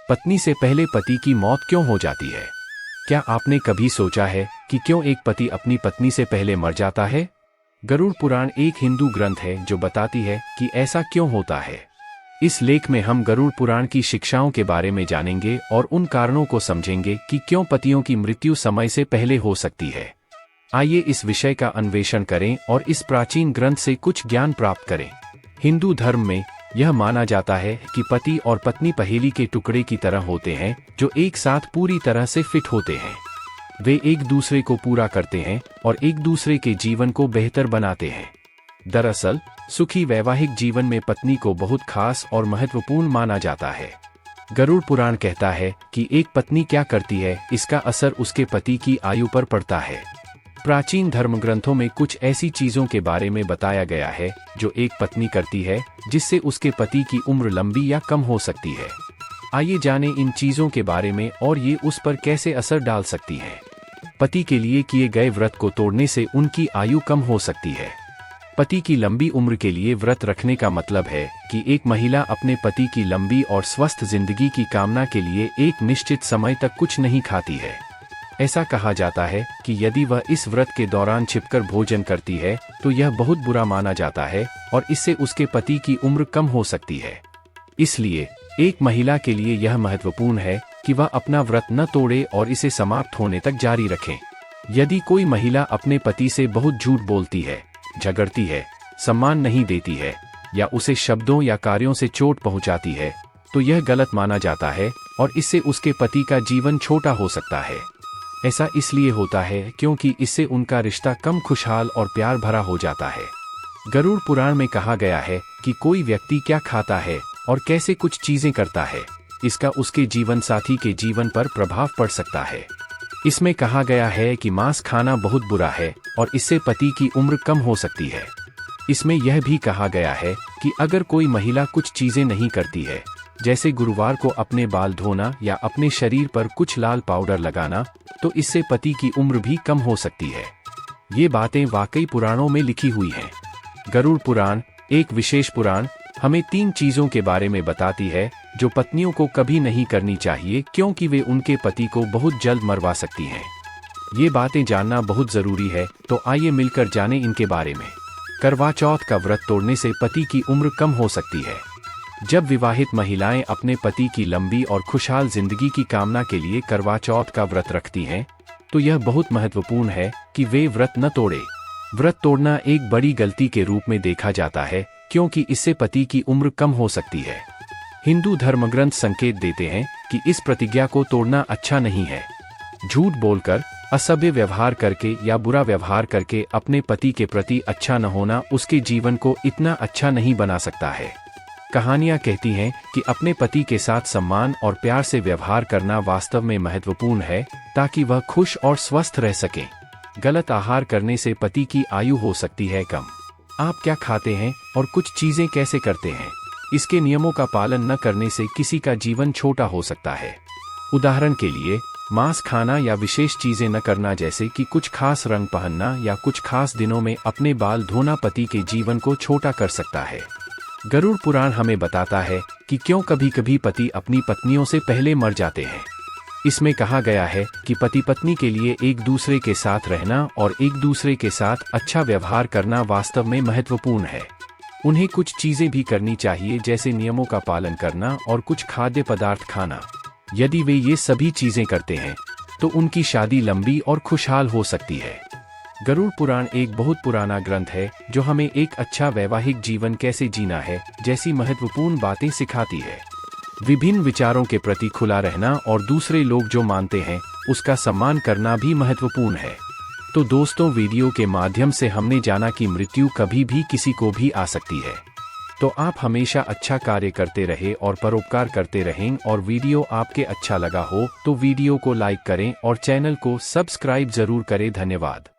पत्नी से पहले पति की मौत क्यों हो जाती है? क्या आपने कभी सोचा है कि क्यों एक पति अपनी पत्नी से पहले मर जाता है? गरुड़ पुराण एक हिंदू ग्रंथ है जो बताती है कि ऐसा क्यों होता है। इस लेख में हम गरुड़ पुराण की शिक्षाओं के बारे में जानेंगे और उन कारणों को समझेंगे कि क्यों पतियों की मृत्यु समय से पहले हो सकती है। आइए इस विषय का अन्वेषण करें और इस प्राचीन ग्रंथ से कुछ ज्ञान प्राप्त करें। हिंदू धर्म में यह माना जाता है कि पति और पत्नी पहेली के टुकड़े की तरह होते हैं जो एक साथ पूरी तरह से फिट होते हैं। वे एक दूसरे को पूरा करते हैं और एक दूसरे के जीवन को बेहतर बनाते हैं। दरअसल सुखी वैवाहिक जीवन में पत्नी को बहुत खास और महत्वपूर्ण माना जाता है। गरुड़ पुराण कहता है कि एक पत्नी क्या करती है, इसका असर उसके पति की आयु पर पड़ता है। प्राचीन धर्म ग्रंथों में कुछ ऐसी चीजों के बारे में बताया गया है जो एक पत्नी करती है जिससे उसके पति की उम्र लंबी या कम हो सकती है। आइए जानें इन चीजों के बारे में और ये उस पर कैसे असर डाल सकती हैं। पति के लिए किए गए व्रत को तोड़ने से उनकी आयु कम हो सकती है। पति की लंबी उम्र के लिए व्रत रखने का मतलब है कि एक महिला अपने पति की लंबी और स्वस्थ जिंदगी की कामना के लिए एक निश्चित समय तक कुछ नहीं खाती है। ऐसा कहा जाता है कि यदि वह इस व्रत के दौरान छिपकर भोजन करती है तो यह बहुत बुरा माना जाता है और इससे उसके पति की उम्र कम हो सकती है। इसलिए एक महिला के लिए यह महत्वपूर्ण है कि वह अपना व्रत न तोड़े और इसे समाप्त होने तक जारी रखें। यदि कोई महिला अपने पति से बहुत झूठ बोलती है, झगड़ती है, सम्मान नहीं देती है या उसे शब्दों या कार्यों से चोट पहुंचाती है तो यह गलत माना जाता है और इससे उसके पति का जीवन छोटा हो सकता है। ऐसा इसलिए होता है क्योंकि इससे उनका रिश्ता कम खुशहाल और प्यार भरा हो जाता है। गरुड़ पुराण में कहा गया है कि कोई व्यक्ति क्या खाता है और कैसे कुछ चीजें करता है, इसका उसके जीवन साथी के जीवन पर प्रभाव पड़ सकता है। इसमें कहा गया है कि मांस खाना बहुत बुरा है और इससे पति की उम्र कम हो सकती है। इसमें यह भी कहा गया है कि अगर कोई महिला कुछ चीजें नहीं करती है, जैसे गुरुवार को अपने बाल धोना या अपने शरीर पर कुछ लाल पाउडर लगाना, तो इससे पति की उम्र भी कम हो सकती है। ये बातें वाकई पुराणों में लिखी हुई हैं। गरुड़ पुराण एक विशेष पुराण हमें 3 चीजों के बारे में बताती है जो पत्नियों को कभी नहीं करनी चाहिए क्योंकि वे उनके पति को बहुत जल्द मरवा सकती हैं। ये बातें जानना बहुत जरूरी है, तो आइए मिलकर जानें इनके बारे में। करवा चौथ का व्रत तोड़ने से पति की उम्र कम हो सकती है। जब विवाहित महिलाएं अपने पति की लंबी और खुशहाल जिंदगी की कामना के लिए करवा चौथ का व्रत रखती हैं, तो यह बहुत महत्वपूर्ण है कि वे व्रत न तोड़े। व्रत तोड़ना एक बड़ी गलती के रूप में देखा जाता है क्योंकि इससे पति की उम्र कम हो सकती है। हिंदू धर्मग्रंथ संकेत देते हैं कि इस प्रतिज्ञा को तोड़ना अच्छा नहीं है। झूठ बोलकर, असभ्य व्यवहार करके या बुरा व्यवहार करके अपने पति के प्रति अच्छा न होना उसके जीवन को इतना अच्छा नहीं बना सकता है। कहानियां कहती हैं कि अपने पति के साथ सम्मान और प्यार से व्यवहार करना वास्तव में महत्वपूर्ण है ताकि वह खुश और स्वस्थ रह सके। गलत आहार करने से पति की आयु हो सकती है कम। आप क्या खाते हैं और कुछ चीजें कैसे करते हैं, इसके नियमों का पालन न करने से किसी का जीवन छोटा हो सकता है। उदाहरण के लिए मांस खाना या विशेष चीजें न करना, जैसे कि कुछ खास रंग पहनना या कुछ खास दिनों में अपने बाल धोना पति के जीवन को छोटा कर सकता है। गरुड़ पुराण हमें बताता है कि क्यों कभी कभी पति अपनी पत्नियों से पहले मर जाते हैं। इसमें कहा गया है कि पति पत्नी के लिए एक दूसरे के साथ रहना और एक दूसरे के साथ अच्छा व्यवहार करना वास्तव में महत्वपूर्ण है। उन्हें कुछ चीजें भी करनी चाहिए, जैसे नियमों का पालन करना और कुछ खाद्य पदार्थ खाना। यदि वे ये सभी चीजें करते हैं तो उनकी शादी लंबी और खुशहाल हो सकती है। गरुड़ पुराण एक बहुत पुराना ग्रंथ है जो हमें एक अच्छा वैवाहिक जीवन कैसे जीना है जैसी महत्वपूर्ण बातें सिखाती है। विभिन्न विचारों के प्रति खुला रहना और दूसरे लोग जो मानते हैं उसका सम्मान करना भी महत्वपूर्ण है। तो दोस्तों, वीडियो के माध्यम से हमने जाना कि मृत्यु कभी भी किसी को भी आ सकती है। तो आप हमेशा अच्छा कार्य करते रहे और परोपकार करते रहें, और वीडियो आपके अच्छा लगा हो तो वीडियो को लाइक करें और चैनल को सब्सक्राइब जरूर करें। धन्यवाद।